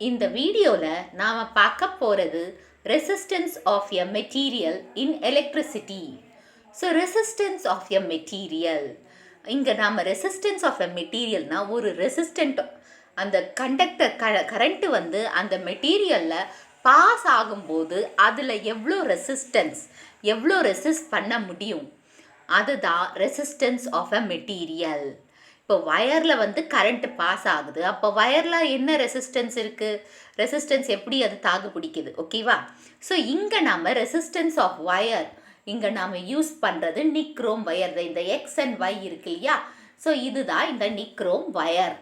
இந்த வீடியோவில் நாம் பார்க்க போகிறது resistance of a material in electricity. So resistance of a material, இங்கே நாம் ரெசிஸ்டன்ஸ் ஆஃப் எ மெட்டீரியல்னா ஒரு ரெசிஸ்டன்ட், அந்த கண்டக்டர் கரண்ட்டு வந்து அந்த மெட்டீரியலில் பாஸ் ஆகும்போது அதில் எவ்வளோ ரெசிஸ்ட் பண்ண முடியும், அதுதான் ரெசிஸ்டன்ஸ் ஆஃப் எ மெட்டீரியல். இப்போ வயரில் வந்து கரண்ட்டு பாஸ் ஆகுது, அப்போ வயரில் என்ன ரெசிஸ்டன்ஸ் இருக்குது, ரெசிஸ்டன்ஸ் எப்படி அது தாக்கு பிடிக்குது, ஓகேவா? ஸோ இங்கே நாம் ரெசிஸ்டன்ஸ் ஆஃப் வயர், இங்கே நாம் யூஸ் பண்ணுறது நிக்ரோம் வயர். இந்த எக்ஸ் அண்ட் ஒய் இருக்கு இல்லையா, ஸோ இதுதான் இந்த நிக்ரோம் வயர்.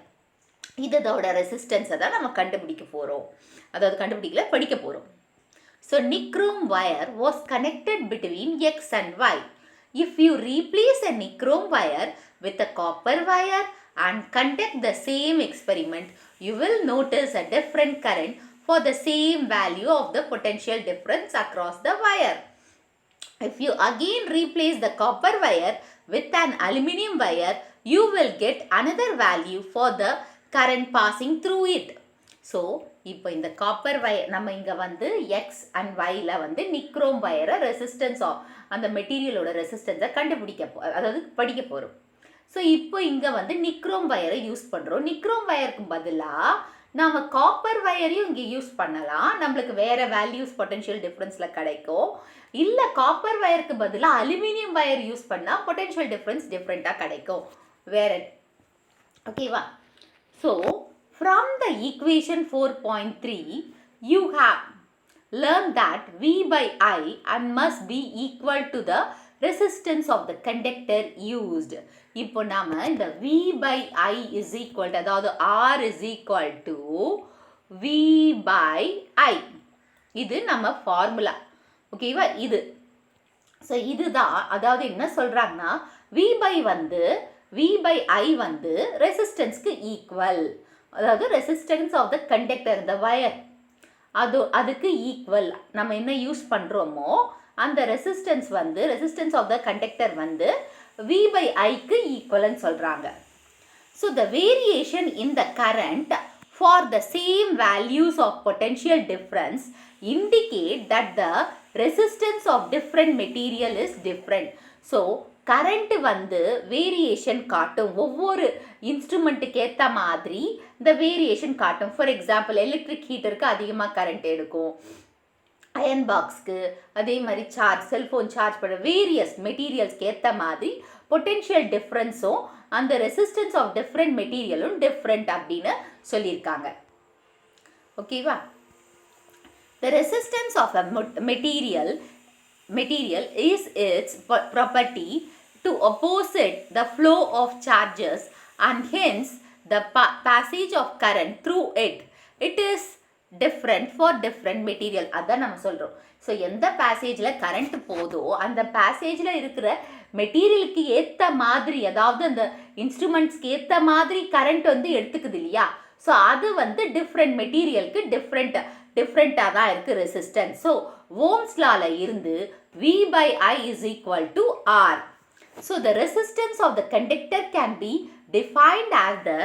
இதோட ரெசிஸ்டன்ஸை தான் நம்ம கண்டுபிடிக்க போகிறோம், அதாவது கண்டுபிடிக்கல, படிக்க போகிறோம். So nichrome wire was connected between X and Y. If you replace a nichrome wire with a copper wire and conduct the same experiment, you will notice a different current for the same value of the potential difference across the wire. If you again replace the copper wire with an aluminum wire, you will get another value for the current passing through it. So இப்போ இந்த copper wire நம்ம இங்கே வந்து X and while வந்து nichrome வயரை resistance அந்த மெட்டீரியலோட ரெசிஸ்டன்ஸை அதாவது படிக்க போகிறோம். ஸோ இப்போ இங்கே வந்து நிக்ரோம் வயரை யூஸ் பண்ணுறோம். நிக்ரோம் வயருக்கு பதிலாக நாம் காப்பர் வயரையும் இங்கே யூஸ் பண்ணலாம், நம்மளுக்கு வேறு வேல்யூஸ் பொட்டென்ஷியல் டிஃப்ரென்ஸில் கிடைக்கும். இல்லை காப்பர் வயருக்கு பதிலாக அலுமினியம் வயர் யூஸ் பண்ணால் பொட்டென்ஷியல் டிஃப்ரென்ஸ் டிஃப்ரெண்ட்டாக கிடைக்கும் வேறு, ஓகேவா? So from the equation 4.3, you have learned that V by I and must be equal to the resistance of the conductor used. இப்போ நாம இந்த V by I is equal to, அதாவது R is equal to V by I, இது நம்ம formula, ஓகேவா? இது so இதுதான், அதாவது என்ன சொல்கிறாங்கன்னா V by I வந்து ரெசிஸ்டன்ஸ்க்கு ஈக்குவல், அதாவது ரெசிஸ்டன்ஸ் ஆஃப் த கண்டக்டர், இந்த வயர் அதுக்கு ஈக்குவல் நம்ம என்ன யூஸ் பண்ணுறோமோ அந்த ரெசிஸ்டன்ஸ் ஆஃப் த கண்டக்டர் வந்து V by Iக்கு ஈக்குவல்னு சொல்கிறாங்க. So the variation in the current for the same values of potential difference indicate that the resistance of different material is different. So current வந்து variation காட்டும், ஒவ்வொரு இன்ஸ்ட்ருமெண்ட்டுக்கு ஏற்ற மாதிரி இந்த வேரியேஷன் காட்டும். ஃபார் எக்ஸாம்பிள் எலக்ட்ரிக் ஹீட்டருக்கு அதிகமாக கரண்ட் எடுக்கும், அயன் பாக்ஸ்க்கு அதே மாதிரி செல்ஃபோன் சார்ஜ் பண்ண வேரியஸ் மெட்டீரியல்ஸ்க்கு ஏற்ற மாதிரி பொட்டென்ஷியல் டிஃப்ரென்ஸும் அந்த ரெசிஸ்டன்ஸ் ஆஃப் டிஃப்ரெண்ட் மெட்டீரியலும் டிஃப்ரெண்ட் அப்படின்னு சொல்லியிருக்காங்க, ஓகேவா? The resistance of a material is its property to opposite the flow of charges and hence the passage of current through it. It is different for different material. அதான் நம்ம சொல்கிறோம். So எந்த பேசேஜில் current போதோ அந்த பேசேஜில் இருக்கிற மெட்டீரியலுக்கு ஏற்ற மாதிரி, அதாவது அந்த இன்ஸ்ட்ருமெண்ட்ஸ்க்கு ஏற்ற மாதிரி கரண்ட் வந்து எடுத்துக்குது இல்லையா, ஸோ அது வந்து டிஃப்ரெண்ட் மெட்டீரியலுக்கு டிஃப்ரெண்ட்டாக தான் இருக்குது ரெசிஸ்டன்ஸ். ஸோ ஓம்ஸ் லால இருந்து V by I is equal to R. So the resistance of the conductor can be defined as the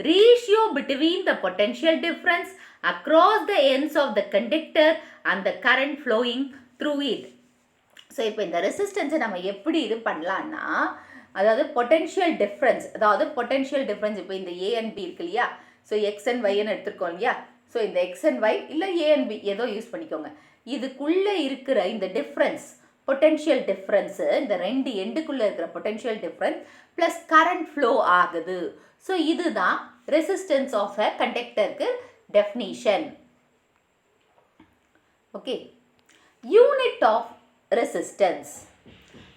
ratio between the potential difference across the ends of the conductor and the current flowing through it. So இப்போ இந்த ரெசிஸ்டன்ஸை நம்ம எப்படி இது பண்ணலான்னா, அதாவது potential difference இப்போ இந்த A and B இருக்கு இல்லையா, ஸோ எக்ஸ் அண்ட் ஒய்ன்னு எடுத்துருக்கோம் இல்லையா, ஸோ இந்த எக்ஸ் அண்ட் ஒய் இல்லை A and B ஏதோ யூஸ் பண்ணிக்கோங்க. இதுக்குள்ளே இருக்கிற இந்த டிஃப்ரென்ஸ், பொட்டென்ஷியல் டிஃப்ரென்ஸு, இந்த ரெண்டு எண்டுக்குள்ளே இருக்கிற potential difference plus current flow ஆகுது. ஸோ இதுதான் ரெசிஸ்டன்ஸ் ஆஃப் அ கண்டக்டருக்கு definition, okay? Unit of resistance.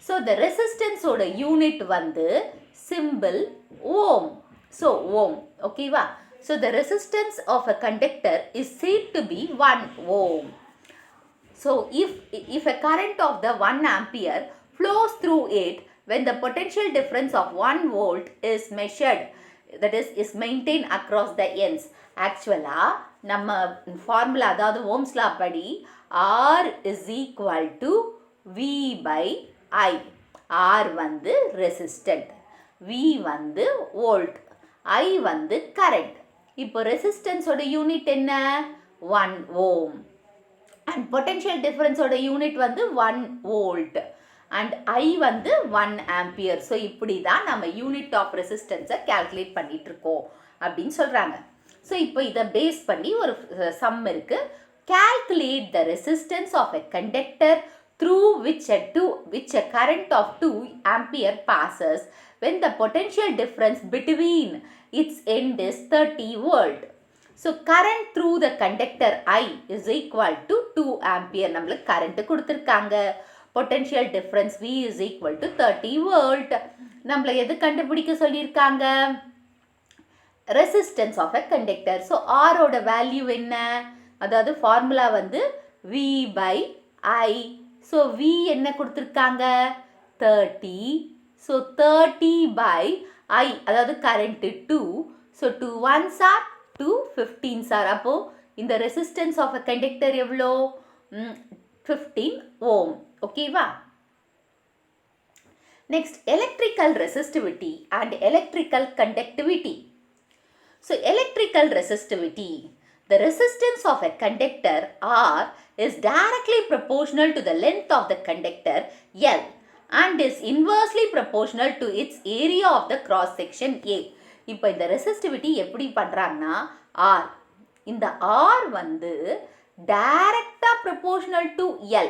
So the ரெசிஸ்டன்ஸோட யூனிட் வந்து சிம்பிள் ஓம். ஸோ ஓம், ஓகேவா? So the resistance of a conductor is said to be 1 ohm. So if a current of the 1 ampere flows through it when the potential difference of 1 volt is measured, that is maintained across the ends. Actually நம்ம formula, அதாவது Ohm's law படி R is equal to V by I. R வந்து resistant, V வந்து volt, I வந்து current. இப்போ ரெசிஸ்டன்ஸோட unit என்ன 1 ஓம் and potential டிஃபரன்ஸோட unit வந்து 1 volt and I வந்து 1 ஆம்பியர். ஸோ இப்படி தான் நம்ம யூனிட் ஆஃப் ரெசிஸ்டன்ஸை கால்குலேட் பண்ணிட்டு இருக்கோம் அப்படின்னு சொல்கிறாங்க. ஸோ இப்போ இதை பேஸ் பண்ணி ஒரு சம் இருக்கு. Calculate the resistance of a conductor through which a current of 2 ampere passes when the potential difference between its end is 30 volt. So current through the conductor I is equal to 2 ampere. நம்மளுக்கு current கொடுத்திருக்காங்க. Potential difference V is equal to 30 volt. நம்மள எது கண்டுபிடிக்க சொல்லியிருக்காங்க? Resistance of a conductor. So R ஓட value என்ன? அதாவது formula வந்து V by I. So V என்ன கொடுத்துருக்காங்க 30. ஸோ 30 by I அதாவது current 2. So 2 1s are 2 15s are. அப்போது இந்த ரெசிஸ்டன்ஸ் ஆஃப் அ கண்டக்டர் எவ்வளோ 15 ஓம். ஓகேவா? Next electrical resistivity and electrical conductivity. So electrical resistivity, the resistance of a conductor R is directly proportional to the length of the conductor L and is inversely proportional to its area of the cross section A. இப்போ இந்த resistivity எப்படி பண்ணுறாங்கன்னா R, இந்த R வந்து டைரக்டாக proportional to L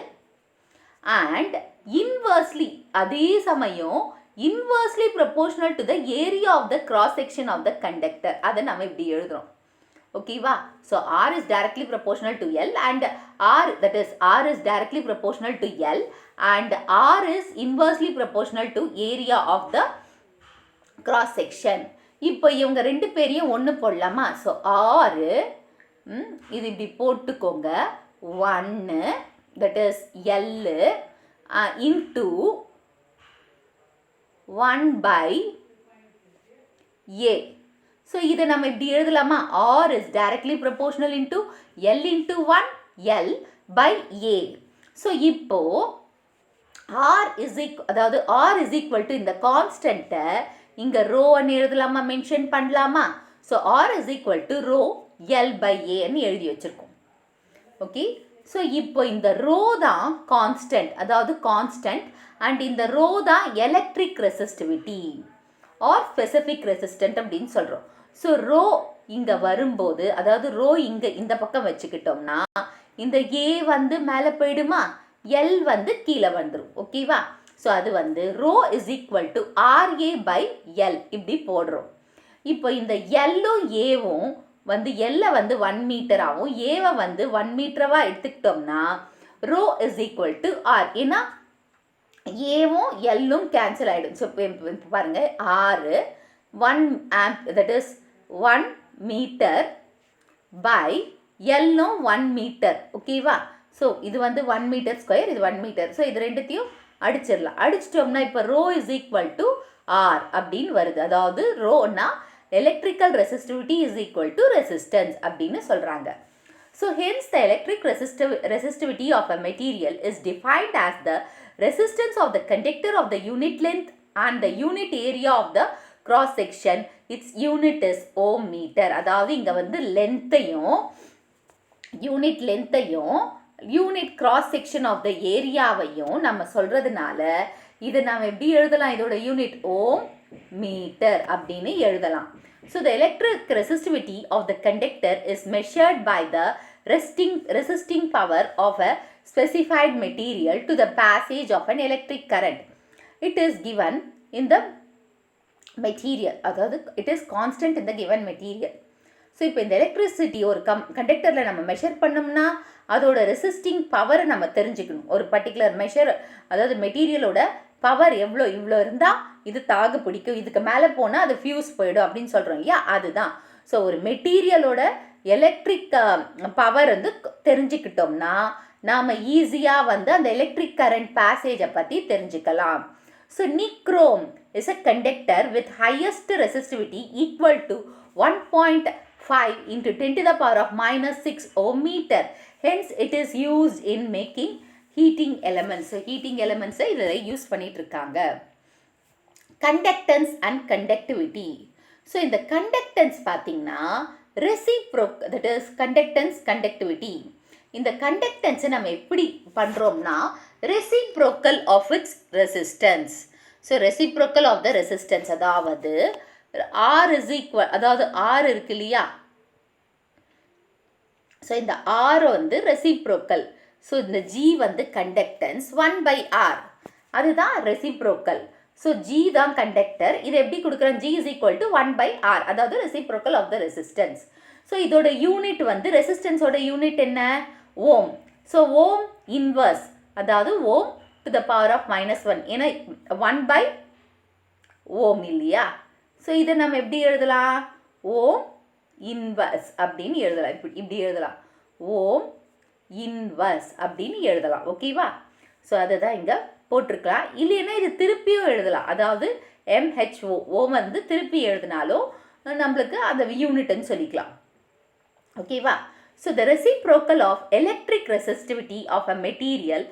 and inversely அதே சமயம் inversely proportional to the area of the cross section of the conductor. அதை நம்ம இப்படி எழுதுகிறோம். ஓகேவா? So R is directly proportional to L and R is directly proportional to L and R is inversely proportional to area of the cross section. இப்போ இவங்க ரெண்டு பேரையும் ஒன்று போடலாமா? ஸோ R இது இப்படி போட்டுக்கோங்க 1 that is L into 1 by A. So இதை நம்ம இப்படி எழுதலாமா? R is directly proportional into L into 1 L by A. So இப்போ R is equal to இந்த கான்ஸ்டன்ட்டை இங்கே ரோன்னு எழுதலாமா, மென்ஷன் பண்ணலாமா? So R is equal to rho L by Aன்னு எழுதி வச்சுருக்கோம். ஓகே, ஸோ இப்போ இந்த ரோ தான் கான்ஸ்டன்ட், அதாவது கான்ஸ்டன்ட் அண்ட் இந்த ரோ தான் electric resistivity or specific resistant அப்படின்னு சொல்கிறோம். ஸோ ரோ இங்கே வரும்போது, அதாவது ரோ இங்கே இந்த பக்கம் வச்சுக்கிட்டோம்னா இந்த ஏ வந்து மேலே போயிடுமா, எல் வந்து கீழே வந்துடும். ஓகேவா? ஸோ அது வந்து rho is equal to RA by L இப்படி போடுறோம். இப்போ இந்த எல்லும் ஏவும் வந்து எல்லை வந்து 1 மீட்டராகவும் ஏவை வந்து 1 மீட்டராக எடுத்துக்கிட்டோம்னா rho is equal to R. ஏன்னா ஏவும் எல்லும் கேன்சல் ஆகிடும். ஸோ இப்போ பாருங்கள், ஆறு 1 amp that is 1 meter by எல்லும் 1 மீட்டர். ஓகேவா? ஸோ இது வந்து 1 மீட்டர் ஸ்கொயர், இது 1 மீட்டர். ஸோ இது ரெண்டுத்தையும் அடிச்சிடலாம். அடிச்சிட்டோம்னா இப்போ rho is equal to R அப்படின்னு வருது. அதாவது ரோனா electrical resistivity is equal to resistance அப்படின்னு சொல்கிறாங்க. So hence the electric resistivity of a material is defined as the resistance of the conductor of the unit length and the unit area of the cross section. Its unit is ohm meter. அதாவது இங்கே வந்து லென்த்தையும் unit cross section of the ஏரியாவையும் நம்ம சொல்கிறதுனால இதை நம்ம எப்படி எழுதலாம்? இதோட யூனிட் ஓம் மீட்டர் அப்படின்னு எழுதலாம். So the electric resistivity of the conductor is measured by the resisting power of a specified material to the passage of an electric current. It is given in the material, அதாவது it is constant in the given material. So இப்போ இந்த electricity ஒரு கண்டக்டரில் நம்ம measure பண்ணோம்னா அதோட resisting பவரை நம்ம தெரிஞ்சுக்கணும். ஒரு பர்டிகுலர் மெஷர், அதாவது மெட்டீரியலோட பவர் இவ்வளோ இருந்தால் இது தாக்கு பிடிக்கும், இதுக்கு மேலே போனால் அது ஃபியூஸ் போயிடும் அப்படின்னு சொல்கிறோம் இல்லையா, அதுதான். ஸோ ஒரு மெட்டீரியலோட எலக்ட்ரிக் பவர் வந்து தெரிஞ்சுக்கிட்டோம்னா நாம் ஈஸியாக வந்து அந்த எலக்ட்ரிக் கரண்ட் பேசேஜை பற்றி தெரிஞ்சுக்கலாம். So nichrome is a conductor with highest resistivity equal to 1.5 into 10 to the power of minus 6 ohm meter. Hence it is used in making heating elements. So heating elements இதில் use பண்ணிட்டு இருக்காங்க. Conductance and conductivity. So இந்த conductance பார்த்தீங்கன்னா reciprocal, that is conductance, conductivity. இந்த கண்டக்டன்ஸை நம்ம எப்படி பண்ணுறோம்னா reciprocal of its resistance. So reciprocal of the resistance, அதாவது ஆர் இஸ் ஈக்குவல், அதாவது ஆர் இருக்கு இல்லையா, ஸோ இந்த ஆர் வந்து ரெசிப்ரோக்கல். ஸோ இந்த ஜி வந்து கண்டக்டன்ஸ் 1/r, அதுதான் ரெசிப்ரோக்கல். ஸோ ஜி தான் கண்டக்டர். இது எப்படி கொடுக்குறோம்? G is equal to 1/r, அதாவது reciprocal of the resistance. So இதோட யூனிட் வந்து ரெசிஸ்டன்ஸோட யூனிட் என்ன? ஓம். ஸோ ஓம் இன்வர்ஸ், அதாவது ohm to the power of -1, ஏன்னா 1/ஓம் இல்லையா. ஸோ இதை நம்ம எப்படி எழுதலாம்? ஓம் இன்வர்ஸ் அப்படின்னு எழுதலாம். இப்படி எழுதலாம், ஓம் இன்வர்ஸ் அப்படின்னு எழுதலாம். ஓகேவா? ஸோ அதை தான் இங்கே போட்டிருக்கலாம். இல்லைன்னா இது திருப்பியும் எழுதலாம், அதாவது MHO, ஓம் வந்து திருப்பி எழுதினாலும் நம்மளுக்கு அந்த யூனிட்னு சொல்லிக்கலாம். ஓகேவா? So the reciprocal of electric resistivity of a material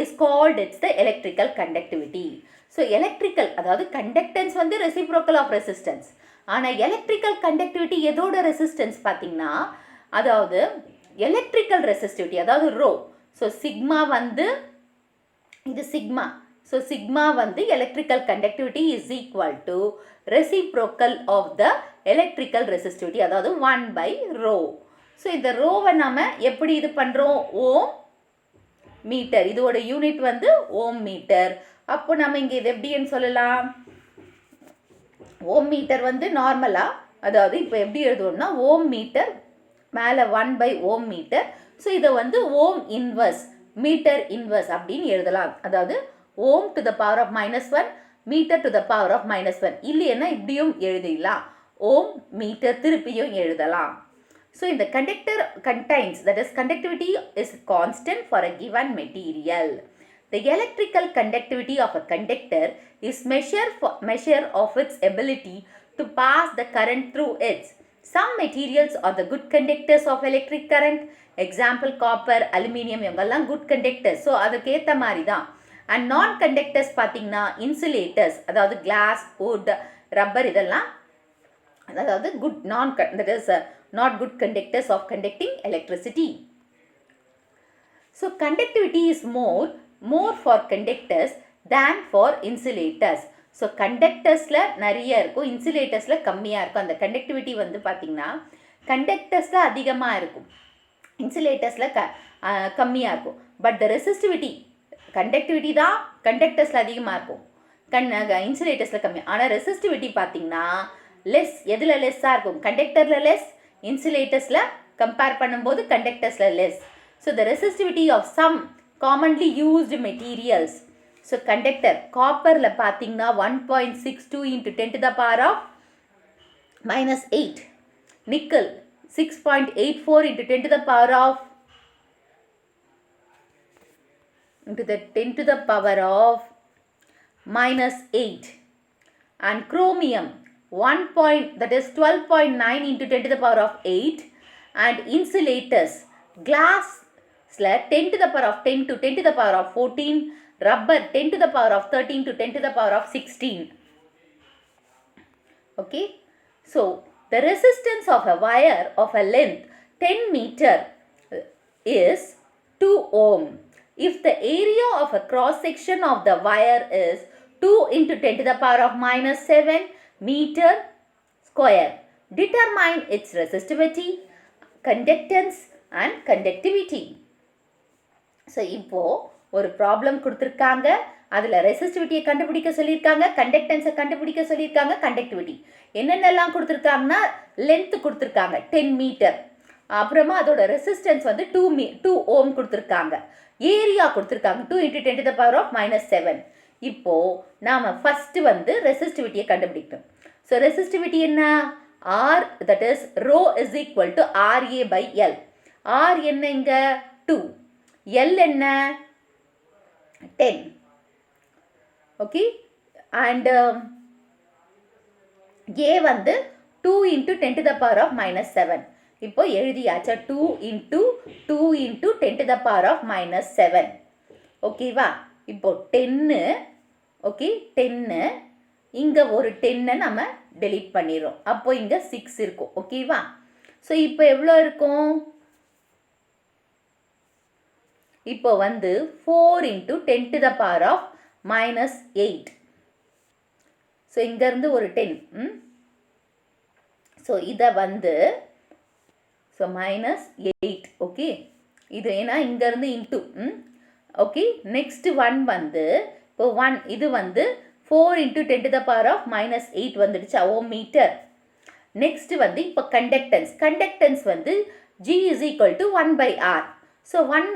is called it's the electrical conductivity. So electrical, அதாவது கண்டக்டன்ஸ் வந்து ரெசிப்ரோக்கல் ஆஃப் ரெசிஸ்டன்ஸ். ஆனால் எலக்ட்ரிக்கல் கண்டக்டிவிட்டி எதோட ரெசிஸ்டன்ஸ் பார்த்தீங்கன்னா, அதாவது எலக்ட்ரிக்கல் ரெசிஸ்டிவிட்டி, அதாவது ரோ. ஸோ சிக்மா வந்து இது சிக்மா. ஸோ சிக்மா வந்து electrical conductivity is equal to reciprocal of the electrical resistivity, அதாவது 1/ρ. ஸோ இந்த ரோவை நம்ம எப்படி இது பண்ணுறோம்? ஓம் மீட்டர், இதோட யூனிட் வந்து ஓம் மீட்டர். அப்போ நம்ம இங்கே இது எப்படின்னு சொல்லலாம்? ஓம் மீட்டர் வந்து நார்மலாக, அதாவது இப்போ எப்படி எழுதுவோம்னா ஓம் மீட்டர் மேலே 1/ஓம் மீட்டர். ஸோ இதை வந்து ஓம் இன்வர்ஸ், மீட்டர் இன்வர்ஸ் அப்படின்னு எழுதலாம். அதாவது ohm to the power of -1, metre to the power of -1. இல்லைன்னா இப்படியும் எழுதிடலாம், ஓம் மீட்டர் திருப்பியும் எழுதலாம். So in the conductor contains, that is conductivity is constant for a given material. The electrical conductivity of a conductor is measure of its ability to pass the current through it. Some materials are the good conductors of electric current. Example copper, aluminium, இவங்கெல்லாம் good conductors. So அதுக்கேற்ற மாதிரி தான். And non-conductors பார்த்தீங்கன்னா insulators, அதாவது glass, wood, rubber, இதெல்லாம் அதாவது good that is not good conductors of conducting electricity. So conductivity is more for conductors than for insulators. So கண்டக்டர்ஸில் நிறைய இருக்கும், இன்சுலேட்டர்ஸில் கம்மியாக இருக்கும். அந்த கண்டக்டிவிட்டி வந்து பார்த்திங்கன்னா கண்டக்டர்ஸில் அதிகமாக இருக்கும், இன்சுலேட்டர்ஸில் கம்மியாக இருக்கும். பட் த ரெசிஸ்டிவிட்டி, கண்டக்டிவிட்டி தான் கண்டக்டர்ஸில் அதிகமாக இருக்கும், இன்சுலேட்டர்ஸில் கம்மி. ஆனால் ரெசிஸ்டிவிட்டி பார்த்திங்கன்னா லெஸ். எதில் லெஸ்ஸாக இருக்கும்? கண்டக்டரில் லெஸ், இன்சுலேட்டர்ஸில் கம்பேர் பண்ணும்போது கண்டக்டர்ஸில் less. So the resistivity of some commonly used materials. So conductor காப்பரில் பார்த்தீங்கன்னா 1.62 × 10⁻⁻8. Nickel 6.84 × 10⁻⁻8. And chromium 12.9 × 10⁻8. And insulators, glass 10 to the power of 10 to 10 to the power of 14, rubber 10 to the power of 13 to 10 to the power of 16. Okay, so the resistance of a wire of a length 10 meter is 2 ohm. If the area of a cross section of the wire is 2 × 10 to the power of -7 meter square, determine its resistivity, conductance and conductivity. So இப்போது ஒரு problem கொடுத்துருக்காங்க, அதில் ரெசிஸ்டிவிட்டியை கண்டுபிடிக்க சொல்லியிருக்காங்க, கண்டக்டன்ஸை கண்டுபிடிக்க சொல்லியிருக்காங்க, conductivity என்னென்னலாம் கொடுத்துருக்காங்கன்னா லென்த்து கொடுத்துருக்காங்க 10 மீட்டர், அப்புறமா அதோட ரெசிஸ்டன்ஸ் வந்து 2 ஓம் கொடுத்துருக்காங்க, ஏரியா கொடுத்துருக்காங்க 2 × 10 to the power of -7. இப்போது நாம் ஃபஸ்ட்டு வந்து ரெசிஸ்டிவிட்டியை கண்டுபிடிக்கணும். ஸோ ரெசிஸ்டிவிட்டி என்ன? R, that is rho is equal to RA/L. R என்ன இங்கே 2, L என்ன 10. ஓகே, அண்ட் A வந்து 2 × 10 to the power of -7. இப்போ எழுதியாச்சா? 2 × 10 to the power of -7. ஓகேவா? இப்போ 10, ஓகே 10, இங்கே ஒரு 10 நம்ம டெலீட் பண்ணிடுறோம், அப்போ இங்கே 6 இருக்கும். ஓகேவா? ஸோ இப்போ எவ்வளோ இருக்கும்? இப்போ வந்து 4 × 10⁻⁻⁸. ஸோ இங்கேருந்து ஒரு 10. ஸோ இதை வந்து ஸோ -8. ஓகே, இது ஏன்னா இங்கேருந்து இன்ட்டு. ஓகே, நெக்ஸ்ட் 1 வந்து இப்போ 1 இது வந்து 4 × 10⁻⁻8 வந்துடுச்சு ஓம் மீட்டர். நெக்ஸ்ட் வந்து இப்போ கண்டக்டன்ஸ் வந்து G = 1/R. ஸோ 1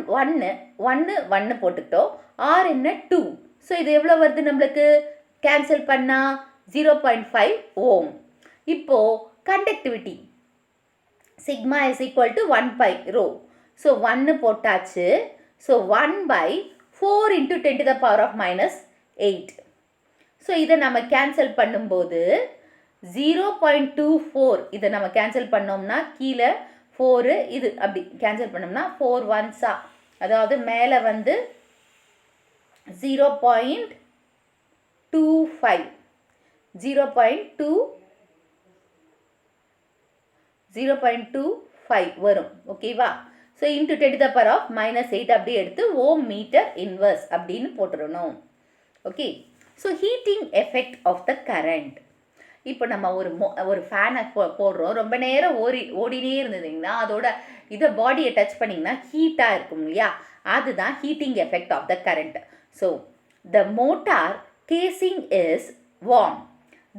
போட்டுக்கிட்டோம். R என்ன 2. ஸோ இது எவ்வளோ வருது நம்மளுக்கு? கேன்சல் பண்ணால் 0.5 ஓம். இப்போது கண்டக்டிவிட்டி சிக்மா = 1/ρ. ஸோ 1 போட்டாச்சு. ஸோ 1/4 × 10⁻⁻8. ஸோ இதை நம்ம கேன்சல் பண்ணும்போது 0.24. இதை நம்ம கேன்சல் பண்ணோம்னா கீழே 4 இது அப்படி கேன்சல் பண்ணோம்னா 4 1s, அதாவது மேலே வந்து 0.25 வரும். ஓகேவா? ஸோ × 10⁻⁻8 அப்படி எடுத்து ஓம் மீட்டர் இன்வர்ஸ் அப்படின்னு போட்டுடணும். Okay, so heating effect of the current. இப்போ நம்ம ஒரு ஃபேனை போடுறோம், ரொம்ப நேரம் ஓடினே இருந்ததுங்கன்னா அதோட இதை பாடியை டச் பண்ணிங்கன்னா ஹீட்டாக இருக்கும் இல்லையா? அதுதான் heating effect of the current. So the motor casing is warm.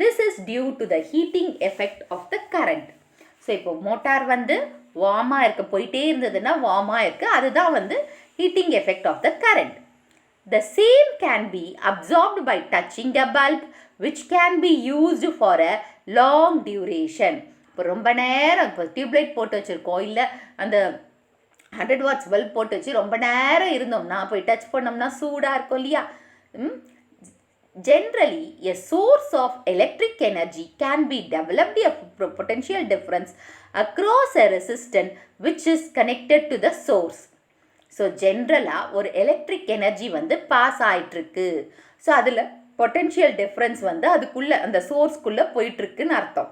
This is due to the heating effect of the current. So இப்போ மோட்டார் வந்து வார்மாக இருக்க போயிட்டே இருந்ததுன்னா வார்மாக இருக்குது, அதுதான் வந்து heating effect of the current. The same can be absorbed by touching a bulb, which can be used for a long duration. இப்போ ரொம்ப நேரம் இப்போ டியூப்லைட் போட்டு வச்சுருக்கோம், இல்லை அந்த 100 watts பல்ப் போட்டு வச்சு ரொம்ப நேரம் இருந்தோம்னா போய் டச் பண்ணோம்னா சூடாக இருக்கும் இல்லையா? Generally, a source of electric energy can be developed a potential difference across a resistor which is connected to the source. So ஜென்ரலாக ஒரு எலக்ட்ரிக் எனர்ஜி வந்து பாஸ் ஆகிட்டுருக்கு. ஸோ அதில் பொட்டென்ஷியல் டிஃப்ரென்ஸ் வந்து அதுக்குள்ளே அந்த சோர்ஸ்க்குள்ளே போயிட்டுருக்குன்னு அர்த்தம்.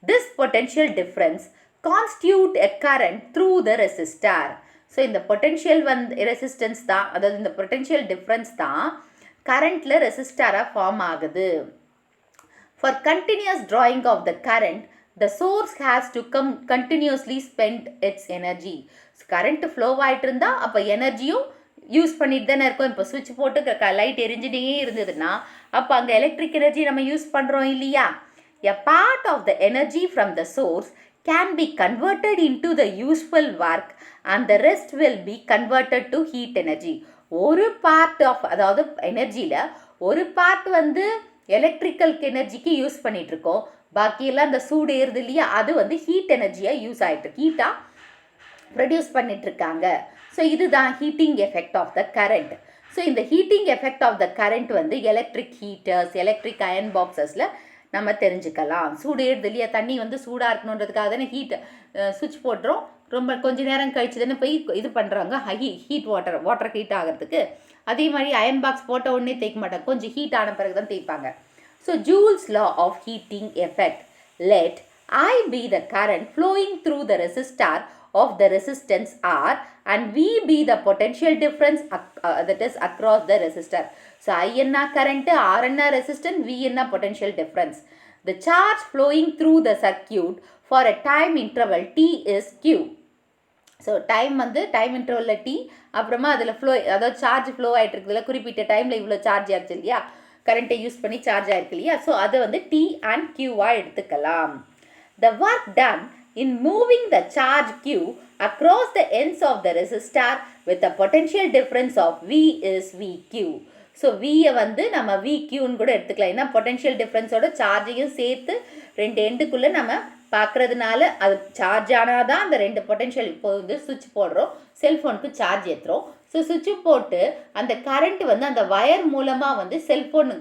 This potential difference constitute a current through the resistor. So இந்த பொட்டென்ஷியல் ரெசிஸ்டன்ஸ் தான், அதாவது இந்த பொட்டென்ஷியல் டிஃப்ரென்ஸ் தான் கரண்ட்டில் ரெசிஸ்டாராக ஃபார்ம் ஆகுது. For continuous drawing of the current, the source has to continuously spend its energy. Current flow ஆகிட்டு இருந்தால் அப்போ எனர்ஜியும் யூஸ் பண்ணிட்டு தானே இருக்கோம். இப்போ சுவிட்ச் போட்டு லைட் எரிஞ்சுட்டே இருந்ததுன்னா அப்போ அங்கே எலக்ட்ரிக் எனர்ஜி நம்ம யூஸ் பண்ணுறோம் இல்லையா? A part of the energy from the source can be converted into the useful work and the rest will be converted to heat energy. ஒரு பார்ட் ஆஃப், அதாவது எனர்ஜியில் ஒரு பார்ட் வந்து எலக்ட்ரிக்கல் எனர்ஜிக்கு யூஸ் பண்ணிகிட்ருக்கோம், பாக்கியெல்லாம் அந்த சூடு ஏறுது இல்லையா, அது வந்து ஹீட் எனர்ஜியாக யூஸ் ஆகிட்டு ஹீட்டாக ப்ரொடியூஸ் பண்ணிகிட்ருக்காங்க. ஸோ இதுதான் heating effect of the current. So இந்த heating effect of the current வந்து எலக்ட்ரிக் ஹீட்டர்ஸ், எலக்ட்ரிக் அயன் பாக்ஸஸில் நம்ம தெரிஞ்சுக்கலாம். சூடு ஏறுது இல்லையா, தண்ணி வந்து சூடாக இருக்கணுன்றதுக்காக தானே சுவிட்ச் போட்டுறோம், ரொம்ப கொஞ்சம் நேரம் கழிச்சு தானே போய் இது பண்ணுறாங்க ஹீட் வாட்டர் ஹீட் ஆகிறதுக்கு. அதே மாதிரி அயன் பாக்ஸ் போட்ட உடனே தேய்க்க மாட்டாங்க, கொஞ்சம் ஹீட் ஆன பிறகு தான் தேய்ப்பாங்க. So Joule's law of heating effect. Let I be the current flowing through the resistor of the resistance R and V be the potential difference that is across the resistor. So I enna current, R enna resistance, V enna potential difference. The charge flowing through the circuit for a time interval T is Q. So time வந்து time இன்டர்வலில் T, அப்புறமா அதில் flow, அதாவது charge flow ஆகிட்டு இருக்குதுல, குறிப்பிட்ட டைமில் இவ்வளோ charge ஆகிடுச்சு இல்லையா, கரண்ட்டை யூஸ் பண்ணி சார்ஜ் ஆகிருக்கு இல்லையா, ஸோ அதை வந்து T and Qவாக எடுத்துக்கலாம். The work done in moving the charge Q across the ends of the resistor with a potential difference of V is VQ. So Vயை வந்து நம்ம VQன்னு கூட எடுத்துக்கலாம், ஏன்னா பொட்டென்ஷியல் டிஃப்ரென்ஸோட சார்ஜையும் சேர்த்து ரெண்டு எண்டுக்குள்ளே நம்ம பார்க்குறதுனால அது சார்ஜ் ஆனால் தான் அந்த ரெண்டு பொட்டென்ஷியல். இப்போ வந்து சுவிட்ச் போடுறோம், செல்ஃபோனுக்கு சார்ஜ் ஏற்றுறோம். ஸோ சுவிட்சு போட்டு அந்த கரண்ட் வந்து அந்த வயர் மூலமாக வந்து செல்ஃபோனு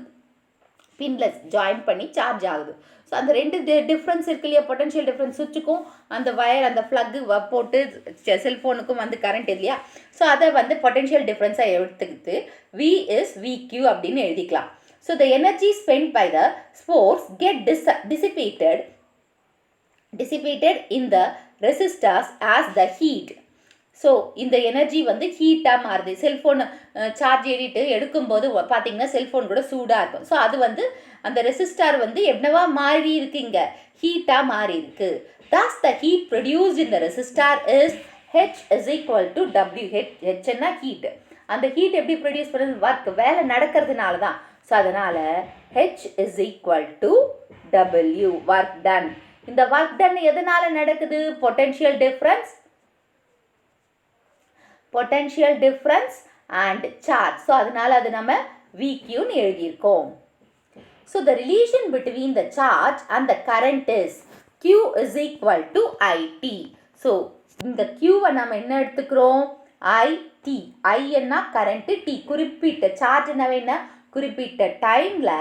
பின்லெஸ் ஜாயின் பண்ணி சார்ஜ் ஆகுது. ஸோ அந்த ரெண்டு டிஃப்ரென்ஸ் இருக்கு இல்லையா, பொட்டென்ஷியல் டிஃப்ரென்ஸ், சுவிட்சுக்கும் அந்த வயர் அந்த ஃப்ளக்கு போட்டு செல்ஃபோனுக்கும் வந்து கரண்ட் இல்லையா, ஸோ அதை வந்து பொட்டென்ஷியல் டிஃப்ரென்ஸாக எடுத்துக்கிட்டு V is VQ அப்படின்னு எழுதிக்கலாம். So the energy spend by the source get dissipated in the resistors as the heat. ஸோ இந்த எனர்ஜி வந்து ஹீட்டாக மாறுது. செல்ஃபோன் சார்ஜ் ஏறிட்டு எடுக்கும்போது பார்த்தீங்கன்னா செல்ஃபோன் கூட சூடாக இருக்கும். ஸோ அது வந்து அந்த ரெசிஸ்டார் வந்து என்னவா மாறி இருக்கு, இங்கே ஹீட்டாக மாறி இருக்கு. thus the heat produced in the resistor is H is equal to W. Hனா ஹீட். அந்த ஹீட் எப்படி ப்ரொடியூஸ் பண்ணுறது, ஒர்க் வேலை நடக்கிறதுனால தான். ஸோ அதனால் H is equal to W, work done. இந்த ஒர்க் டன் எதனால் நடக்குது, potential difference and charge. So அதனால் அது நம்ம VQன்னு எழுதியிருக்கோம். So the relation between the charge and the current is Q is equal to IT. So இந்த Qவை நம்ம என்ன எடுத்துக்கிறோம், IT. I என்ன கரண்ட்டு, T குறிப்பிட்ட சார்ஜ் என்ன குறிப்பிட்ட டைமில்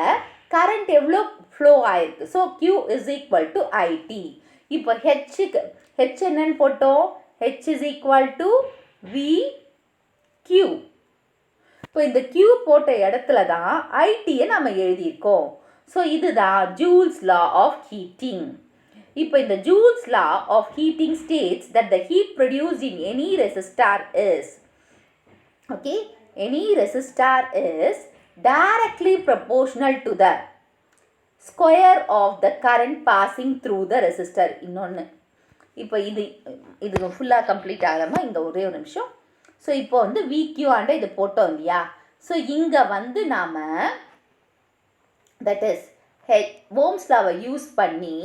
கரண்ட் எவ்வளோ ஃப்ளோ ஆயிருக்கு. So Q is equal to IT. இப்போ H என்னன்னு போட்டோம், H is equal to VQ. இப்போ இந்த Q போட்ட இடத்துல தான் ஐடியை நம்ம எழுதியிருக்கோம். ஸோ இதுதான் ஜூல்ஸ் லா ஆஃப் ஹீட்டிங். இப்போ இந்த Joule's law of heating states that the heat produced in any resistor is, okay, any resistor is directly proportional to the square of the current passing through the resistor. இன்னொன்று, இப்போ இது ஃபுல்லாக complete ஆகாமல் இந்த ஒரே ஒரு நிமிஷம். ஸோ இப்போ வந்து VQ ஆண்ட இது போட்டோம் இல்லையா. ஸோ இங்கே வந்து நாம் தட் இஸ் ஓம்ஸ் லாவை யூஸ் பண்ணி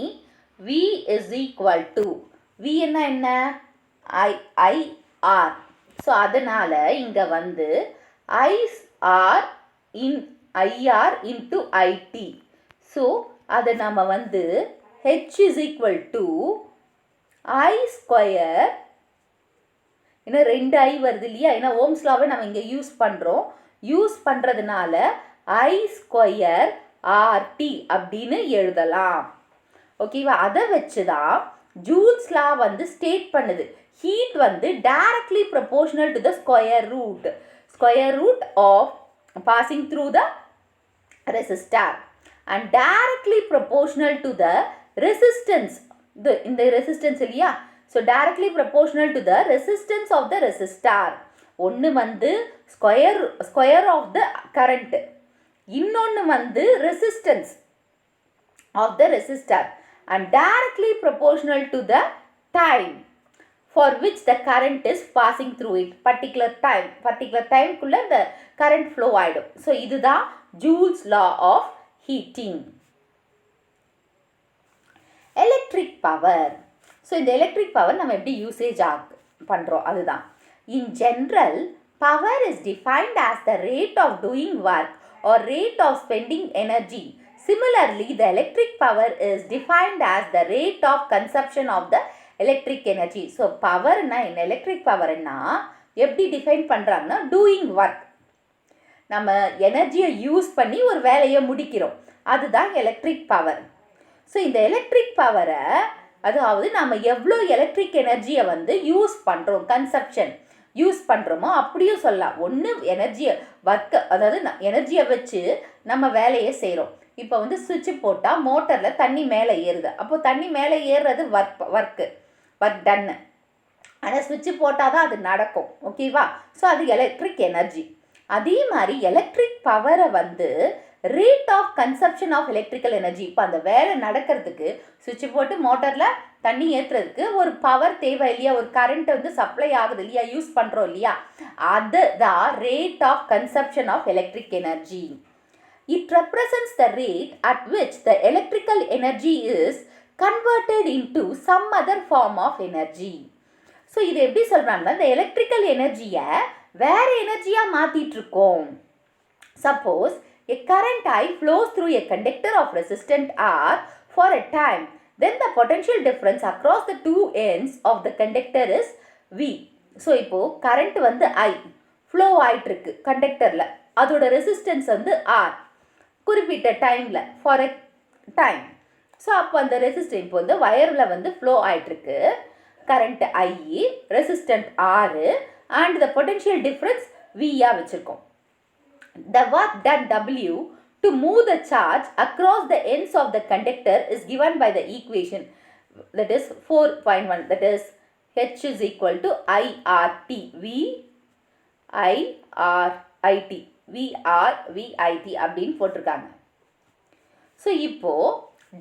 V is equal to, V என்ன IR. ஸோ அதனால் இங்கே வந்து IR into IT. ஸோ அதை நம்ம வந்து H is equal to I square, ஏன்னா 2I வருது இல்லையா, ஏன்னா ஓம்ஸ் லாவை நம்ம இங்கே யூஸ் பண்ணுறதுனால I ஸ்கொயர் RT அப்படின்னு எழுதலாம். ஓகேவா, அதை வச்சு தான் ஜூல்ஸ் லா வந்து ஸ்டேட் பண்ணுது, ஹீட் வந்து directly proportional to the square root of passing through the resistor and directly proportional to the resistance. இந்த ரெசிஸ்டன்ஸ் இல்லையா, so directly proportional to the resistance of the resistor. ஒன்று வந்து ஸ்கொயர் ஆஃப் த கரண்ட், இன்னொன்று வந்து resistance of the resistor and directly proportional to the time for which the current is passing through it. particular time குள்ள the current flow ஆயிடும். So இதுதான் Joule's law of heating. Electric power. So இந்த electric power நம்ம எப்படி usage பண்ணுறோம் அதுதான். In general, power is defined as the rate of doing work or rate of spending energy. Similarly, the electric power is defined as the rate of consumption of the electric energy. So, power na in electric power na எப்படி define பண்ணுறாங்கன்னா, doing work, நம்ம எனர்ஜியை use பண்ணி ஒரு வேலையை முடிக்கிறோம், அதுதான் electric power. So இந்த எலக்ட்ரிக் பவரை, அதாவது நம்ம எவ்வளோ எலக்ட்ரிக் எனர்ஜியை வந்து யூஸ் பண்ணுறோம், கன்சப்ஷன் யூஸ் பண்ணுறோமோ அப்படியும் சொல்லலாம். ஒன்று எனர்ஜியை அதாவது எனர்ஜியை வச்சு நம்ம வேலையை செய்கிறோம். இப்போ வந்து சுவிட்சு போட்டால் மோட்டரில் தண்ணி மேலே ஏறுது, அப்போது தண்ணி மேலே ஏறுறது ஒர்க் டன்னு. ஆனால் சுவிட்சு போட்டால் தான் அது நடக்கும், ஓகேவா. ஸோ அது எலக்ட்ரிக் எனர்ஜி. அதே மாதிரி எலக்ட்ரிக் பவரை வந்து rate of consumption of electrical energy. இப்போ அந்த வேலை நடக்கிறதுக்கு சுவிட்சு போட்டு மோட்டரில் தண்ணி ஏற்றுறதுக்கு ஒரு பவர் தேவை இல்லையா, ஒரு கரண்ட் வந்து சப்ளை ஆகுது இல்லையா, யூஸ் பண்ணுறோம் இல்லையா, அதுதான் rate of consumption of electric energy. It represents the rate at which the electrical energy is converted into some other form of energy. So இது எப்படி சொல்கிறாங்கன்னா, இந்த எலக்ட்ரிக்கல் எனர்ஜியை வேறு எனர்ஜியாக மாற்றிட்டுருக்கோம். Suppose a current I flows through a conductor of resistant R for a time. Then the potential difference across the two ends of the conductor is V. So இப்போது current வந்து I flow ஆகிட்டுருக்கு கண்டக்டரில், அதோட resistance வந்து R குறிப்பிட்ட டைமில் for a time. So அப்போ அந்த resistance இப்போ வந்து வயரில் வந்து ஃப்ளோ ஆகிட்டுருக்கு current I, resistant R and the potential difference Vயாக வச்சுருக்கோம். The work done W to move the charge across the ends of the conductor is given by the equation. that is 4.1, that is H is equal to IRT, VIRIT, VRVIT அப்படின்னு போட்டிருக்காங்க. So இப்போது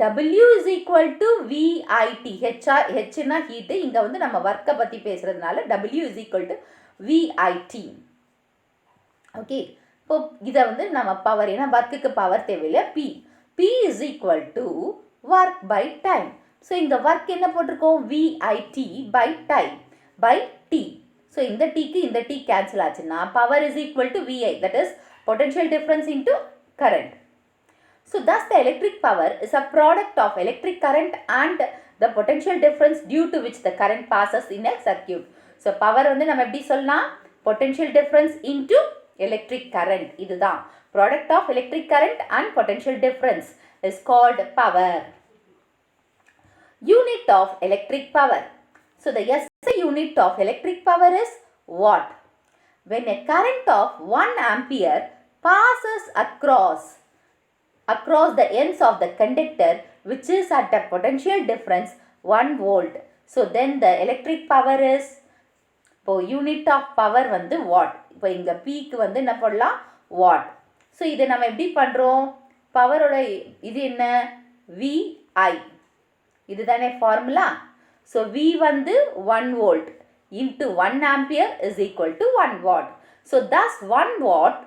W is equal to VIT, ஹெச்னா heat, இங்கே வந்து நம்ம ஒர்க்கை பற்றி பேசுகிறதுனால W is equal to VIT. Okay, இப்போ இதை வந்து நம்ம பவர், ஏன்னா ஒர்க்குக்கு பவர் தேவையில்லை, P is equal to work by time. So இந்த ஒர்க் என்ன போட்டிருக்கோம், VIT by time by T. So இந்த Tக்கு இந்த T கேன்சல் ஆச்சுன்னா power is equal to VI, that is potential difference into current. So thus the electric power is a product of electric current and the potential difference due to which the current passes in a circuit. So power வந்து நம்ம எப்படி சொல்லலாம், potential difference into electric current. இதுதான் product of electric current and potential difference is called power. Unit of electric power. So the SI unit of electric power is watt. When a current of 1 ampere passes across the ends of the conductor which is at a potential difference 1 volt. So then the electric power is, இப்போ unit of power வந்து watt. இப்போ இங்கே Pக்கு வந்து என்ன பண்ணலாம், watt. So இதை நம்ம எப்படி பண்ணுறோம், பவரோட இது என்ன, VI, இதுதானே ஃபார்முலா. ஸோ V வந்து 1 volt into 1 ampere is equal to 1 watt. So thus 1 watt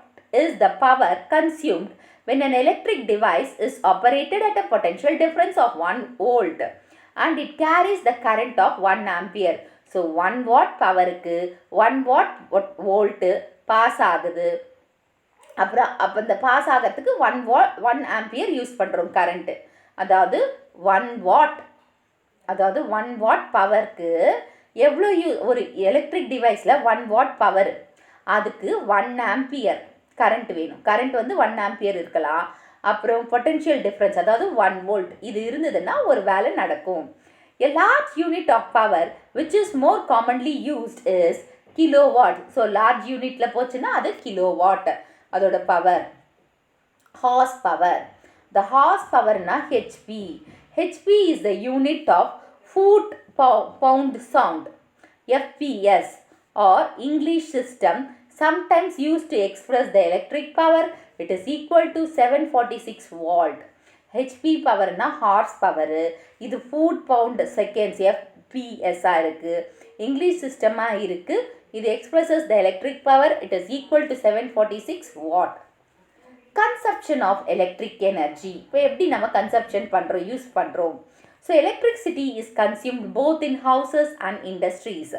is the power consumed when an electric device is operated at a potential difference of 1 volt and it carries the current of 1 ampere. So 1 watt பவருக்கு 1 watt volt pass ஆகுது. அப்புறம் இந்த pass ஆகிறதுக்கு 1 ampere use பண்ணுறோம் current. அதாவது 1 watt பவருக்கு எவ்வளோ ஒரு electric டிவைஸில் 1 watt power, அதுக்கு 1 ampere கரண்ட் வேணும். கரண்ட் வந்து 1 ampere இருக்கலாம். அப்புறம் பொட்டென்ஷியல் டிஃப்ரென்ஸ், அதாவது 1 volt, இது இருந்ததுன்னா ஒரு வேலை நடக்கும். A large unit of power which is more commonly used is kilowatt. So large யூனிட்டில் போச்சுன்னா அது கிலோவாட் அதோட பவர். ஹார்ஸ் பவர், த ஹார்ஸ் பவர்னா HP. HP is the unit of foot pound sound, FPS, or English system sometimes used to express the electric power. It is equal to 746 volt. HP பவர்னா horse power, இது foot pound seconds FPS இருக்குது, English சிஸ்டமாக இருக்குது. இது expresses the electric power. It is equal to 746 watt. Consumption of electric energy, இப்போ எப்படி நம்ம consumption பண்ணுறோம், யூஸ் பண்ணுறோம். So electricity is consumed both in houses and industries.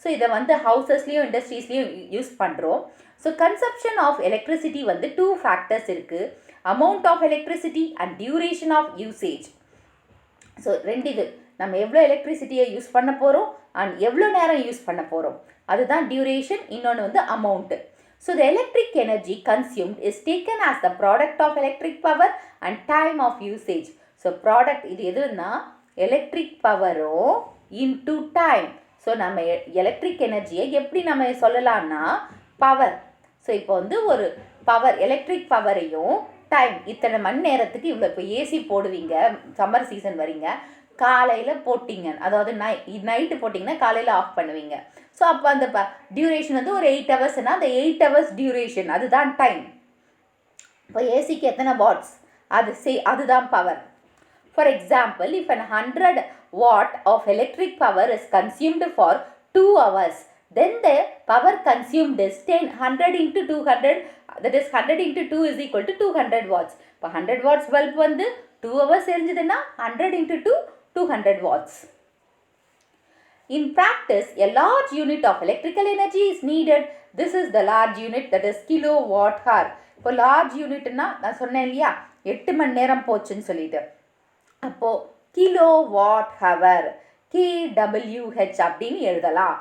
So இதை வந்து ஹவுசஸ்லேயும் இண்டஸ்ட்ரீஸ்லேயும் யூஸ் பண்ணுறோம். ஸோ கன்சப்ஷன் ஆஃப் எலக்ட்ரிசிட்டி வந்து 2 ஃபேக்டர்ஸ் இருக்குது, amount of electricity and duration of usage. So இது நம்ம எவ்வளோ எலக்ட்ரிசிட்டியை யூஸ் பண்ண போகிறோம் அண்ட் எவ்வளோ நேரம் யூஸ் பண்ண போகிறோம், அதுதான் டியூரேஷன். இன்னொன்று வந்து amount. So the electric energy consumed is taken as the product of electric power and time of usage. So product இது எதுன்னா எலக்ட்ரிக் பவரும் இன்டு டைம். ஸோ நம்ம எலக்ட்ரிக் எனர்ஜியை எப்படி நம்ம சொல்லலாம்னா பவர். ஸோ இப்போ வந்து ஒரு பவர், எலக்ட்ரிக் பவரையும் டைம், இத்தனை மணி நேரத்துக்கு இவ்வளோ. இப்போ ஏசி போடுவீங்க, சம்மர் சீசன் வரீங்க, காலையில் போட்டிங்க, அதாவது நைட்டு போட்டிங்கன்னா காலையில் ஆஃப் பண்ணுவீங்க. ஸோ அப்போ அந்த டியூரேஷன் வந்து ஒரு 8 ஹவர்ஸ்னால் அந்த 8 ஹவர்ஸ் டியூரேஷன், அதுதான் டைம். இப்போ ஏசிக்கு எத்தனை வாட்ஸ், அதுதான் power. For example, if 100 watt of electric power is consumed for 2 hours, then the power consumed is 100 into 200, that is 100 into 2 is equal to 200 watts. இப்போ 100 watts bulb வந்து 2 hours எரிஞ்சதுன்னா 100 into 2, 200 watts. In practice, a large unit of electrical energy is needed. This is the large unit, that is kilowatt hour. இப்போ large unitனா நான் சொன்னேன் இல்லையா 8 மணி நேரம் போச்சுன்னு சொல்லிட்டு, அப்போது கிலோவாட் ஹவர் KWH அப்படின்னு எழுதலாம்.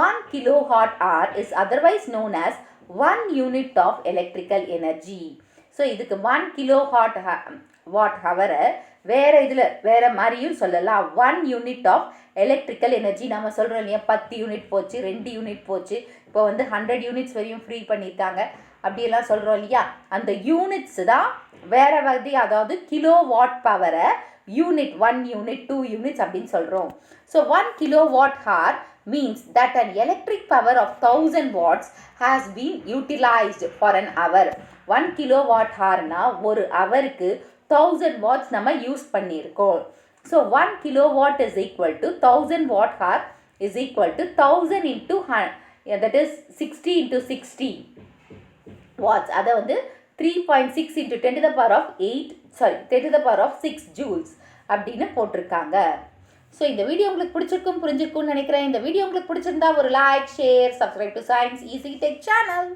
1 kilowatt hour is otherwise known as 1 unit of electrical energy. So இதுக்கு 1 kilowatt ஹவரை வேறு மாதிரியும் சொல்லலாம். 1 unit of electrical energy. நம்ம சொல்கிறோம் இல்லையா 10 யூனிட் போச்சு, 2 யூனிட் போச்சு, இப்போ வந்து 100 யூனிட்ஸ் வரையும் ஃப்ரீ பண்ணியிருக்காங்க அப்படியெல்லாம் சொல்கிறோம் இல்லையா. அந்த யூனிட்ஸ் தான் வேறு வகை, அதாவது கிலோவாட் பவரை யூனிட் 1 யூனிட் 2 யூனிட்ஸ் அப்படின்னு சொல்கிறோம். So 1 kilowatt hour means that an electric power of 1000 watts has been utilized for an hour. 1 kilowatt hourனா ஒரு ஹவருக்கு 1000 watts நம்ம யூஸ் பண்ணியிருக்கோம். So 1 kilowatt is equal to 1000 watt hour is equal to 1000 into that is 60 into 60 watts. அதை வந்து 3.6 into 10 to the power of 8 10 to the power of 6 joules அப்படின்னு போட்டிருக்காங்க. So இந்த video உங்களுக்கு பிடிச்சிருக்கும் புரிஞ்சிருக்கும்னு நினைக்கிறேன். இந்த வீடியோ உங்களுக்கு பிடிச்சிருந்தா ஒரு like, share, subscribe to science easy tech channel.